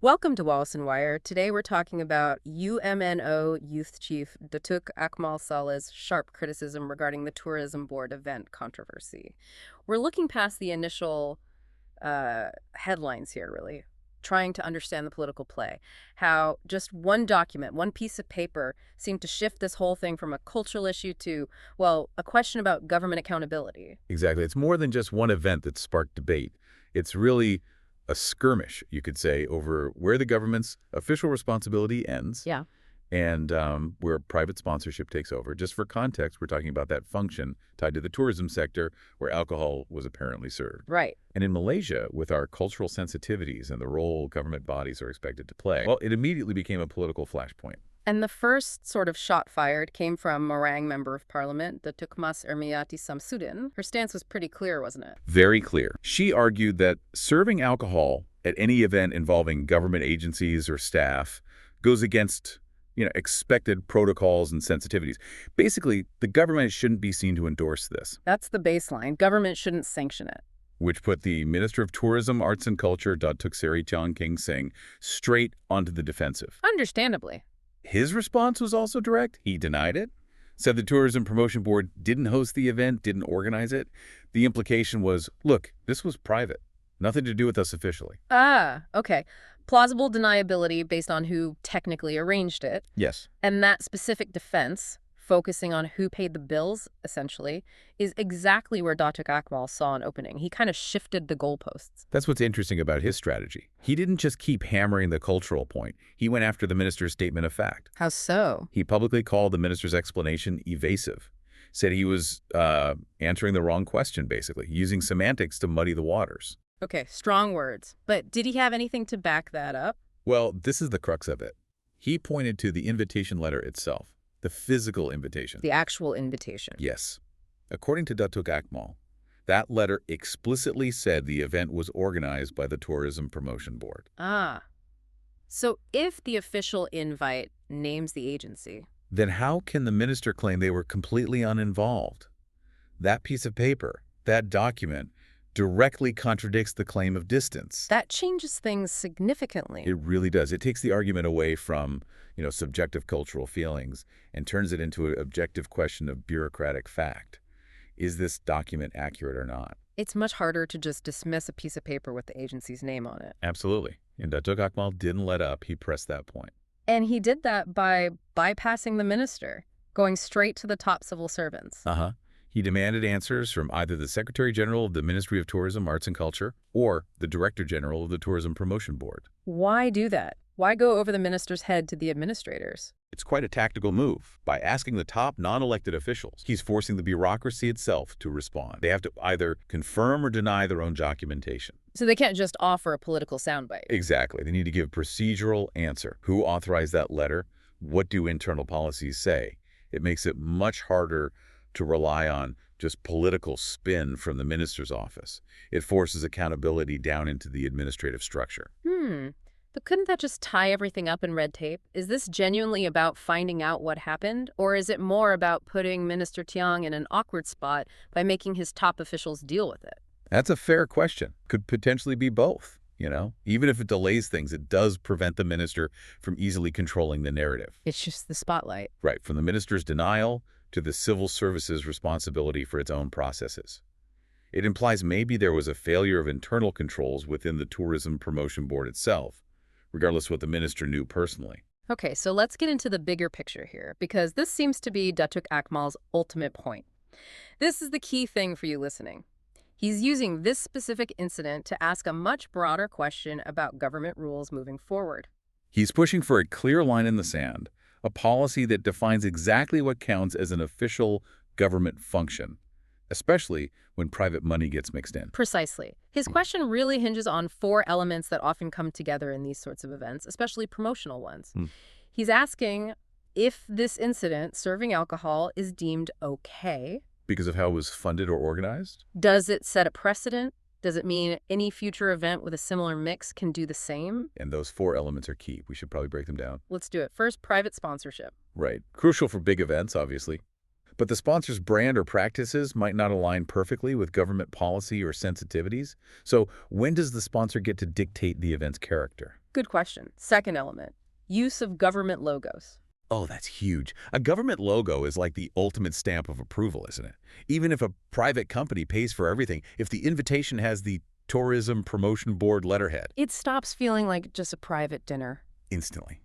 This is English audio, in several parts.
Welcome to Wallace and Wire. Today we're talking about UMNO Youth Chief Dato Akmal Saleh's sharp criticism regarding the Tourism Board event controversy. We're looking past the initial headlines here, really, trying to understand the political play. How just one document, one piece of paper seemed to shift this whole thing from a cultural issue to, well, a question about government accountability. Exactly. It's more than just one event that sparked debate. It's really a skirmish, you could say, over where the government's official responsibility ends Yeah. and where private sponsorship takes over. Just for context, we're talking about that function tied to the tourism sector where alcohol was apparently served. Right. And in Malaysia, with our cultural sensitivities and the role government bodies are expected to play, well, it immediately became a political flashpoint. And the first sort of shot fired came from Meringue Member of Parliament, Datuk Mas Ermiati Samsudin. Her stance was pretty clear, wasn't it? Very clear. She argued that serving alcohol at any event involving government agencies or staff goes against, expected protocols and sensitivities. Basically, the government shouldn't be seen to endorse this, That's the baseline. Government shouldn't sanction it. which put the Minister of Tourism, Arts and Culture, Datuk Tiong King Sing, straight onto the defensive. Understandably. His response was also direct. He denied it, said the Tourism Promotion Board didn't host the event, didn't organize it. The implication was, look, this was private. Nothing to do with us officially. Ah, okay. Plausible deniability based on who technically arranged it. Yes. And that specific defense, focusing on who paid the bills, essentially, is exactly where Datuk Akmal saw an opening. He kind of shifted the goalposts. That's what's interesting about his strategy. He didn't just keep hammering the cultural point. He went after the minister's statement of fact. How so? He publicly called the minister's explanation evasive, said he was answering the wrong question, basically, using semantics to muddy the waters. Okay, strong words. But did he have anything to back that up? Well, this is the crux of it. He pointed to the invitation letter itself, the physical invitation. The actual invitation. Yes. According to Dato Akmal, that letter explicitly said the event was organized by the Tourism Promotion Board. Ah. So if the official invite names the agency, Then how can the minister claim they were completely uninvolved? That piece of paper, that document, directly contradicts the claim of distance. that changes things significantly. It really does. It takes the argument away from, subjective cultural feelings and turns it into an objective question of bureaucratic fact. Is this document accurate or not? It's much harder to just dismiss a piece of paper with the agency's name on it. Absolutely. And Dato Akmal didn't let up. He pressed that point. And he did that by bypassing the minister, going straight to the top civil servants. Uh-huh. He demanded answers from either the Secretary General of the Ministry of Tourism, Arts and Culture, or the Director General of the Tourism Promotion Board. Why do that? Why go over the minister's head to the administrators? It's quite a tactical move. By asking the top non-elected officials, he's forcing the bureaucracy itself to respond. They have to either confirm or deny their own documentation. So they can't just offer a political soundbite. Exactly. They need to give procedural answer. Who authorized that letter? What do internal policies say? It makes it much harder to rely on just political spin from the minister's office. It forces accountability down into the administrative structure. But couldn't that just tie everything up in red tape? Is this genuinely about finding out what happened? Or is it more about putting Minister Tiong in an awkward spot by making his top officials deal with it? That's a fair question. Could potentially be both, Even if it delays things, it does prevent the minister from easily controlling the narrative. It's just the spotlight. Right, from the minister's denial to the civil service's responsibility for its own processes. It implies maybe there was a failure of internal controls within the Tourism Promotion Board itself, regardless of what the minister knew personally. Okay, so let's get into the bigger picture here, because this seems to be Datuk Akmal's ultimate point. This is the key thing for you listening. He's using this specific incident to ask a much broader question about government rules moving forward. He's pushing for a clear line in the sand, a policy that defines exactly what counts as an official government function, especially when private money gets mixed in. Precisely. His question really hinges on four elements that often come together in these sorts of events, especially promotional ones. He's asking if this incident, serving alcohol, is deemed okay. Because of how it was funded or organized? Does it set a precedent? Does it mean any future event with a similar mix can do the same? And those four elements are key. We should probably break them down. Let's do it. First, private sponsorship. Right. Crucial for big events, obviously. But the sponsor's brand or practices might not align perfectly with government policy or sensitivities. So when does the sponsor get to dictate the event's character? Good question. Second element, use of government logos. Oh, that's huge. A government logo is like the ultimate stamp of approval, isn't it? Even if a private company pays for everything, if the invitation has the Tourism Promotion Board letterhead, It stops feeling like just a private dinner. instantly.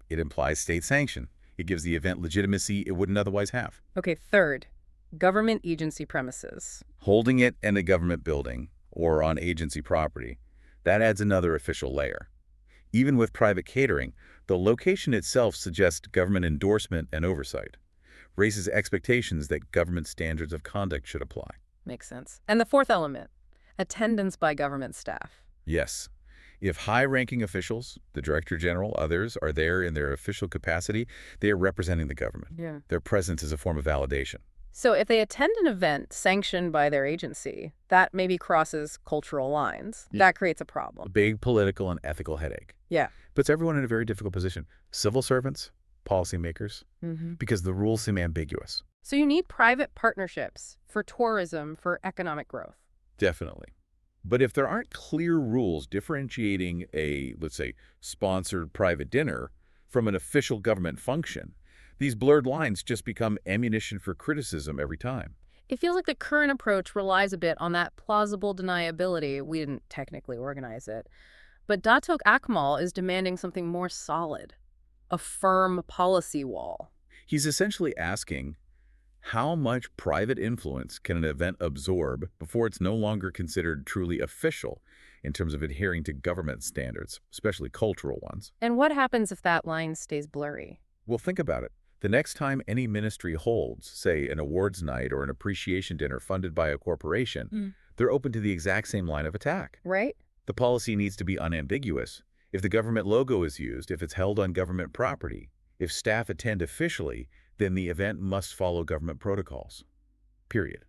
It implies state sanction. It gives the event legitimacy it wouldn't otherwise have. Okay, third, government agency premises. Holding it in a government building or on agency property, that adds another official layer. Even with private catering, the location itself suggests government endorsement and oversight, raises expectations that government standards of conduct should apply. Makes sense. And the fourth element, attendance by government staff. Yes, if high-ranking officials, the Director General, others, are there in their official capacity, they are representing the government. Yeah. Their presence is a form of validation. So if they attend an event sanctioned by their agency, that maybe crosses cultural lines. Yeah. That creates a A problem. big political and ethical headache. Yeah. Puts everyone in a very difficult position. Civil servants, policymakers, because the rules seem ambiguous. So you need private partnerships for tourism, for economic growth. Definitely. But if there aren't clear rules differentiating a, let's say, sponsored private dinner from an official government function, these blurred lines just become ammunition for criticism every time. It feels like the current approach relies a bit on that plausible deniability. We didn't technically organize it. But Dato Akmal is demanding something more solid, a firm policy wall. He's essentially asking, how much private influence can an event absorb before it's no longer considered truly official in terms of adhering to government standards, especially cultural ones? And what happens if that line stays blurry? Well, think about it. The next time any ministry holds, say, an awards night or an appreciation dinner funded by a corporation, they're open to the exact same line of attack. Right? The policy needs to be unambiguous. If the government logo is used, if it's held on government property, if staff attend officially, then the event must follow government protocols. Period.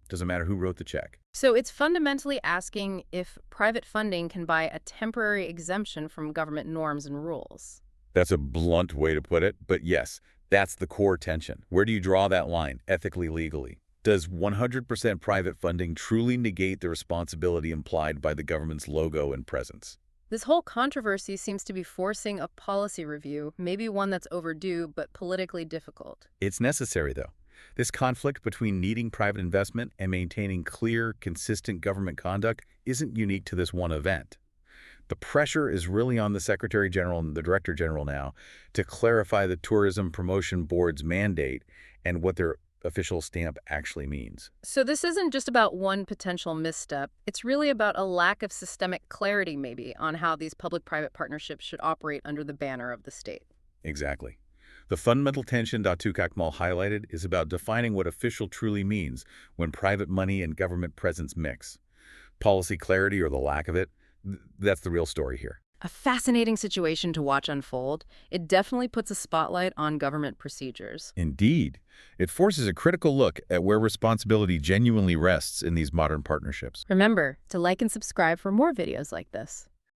Doesn't matter who wrote the check. So it's fundamentally asking if private funding can buy a temporary exemption from government norms and rules. That's a blunt way to put it, but yes, that's the core tension. Where do you draw that line, ethically, legally? Does 100% private funding truly negate the responsibility implied by the government's logo and presence? This whole controversy seems to be forcing a policy review, maybe one that's overdue but politically difficult. It's necessary, though. This conflict between needing private investment and maintaining clear, consistent government conduct isn't unique to this one event. The pressure is really on the Secretary General and the Director General now to clarify the Tourism Promotion Board's mandate and what their official stamp actually means. So this isn't just about one potential misstep. It's really about a lack of systemic clarity, maybe, on how these public-private partnerships should operate under the banner of the state. Exactly. The fundamental tension Dato Akmal highlighted is about defining what official truly means when private money and government presence mix. Policy clarity or the lack of it, that's the real story here. A fascinating situation to watch unfold. It definitely puts a spotlight on government procedures. Indeed. It forces a critical look at where responsibility genuinely rests in these modern partnerships. Remember to like and subscribe for more videos like this.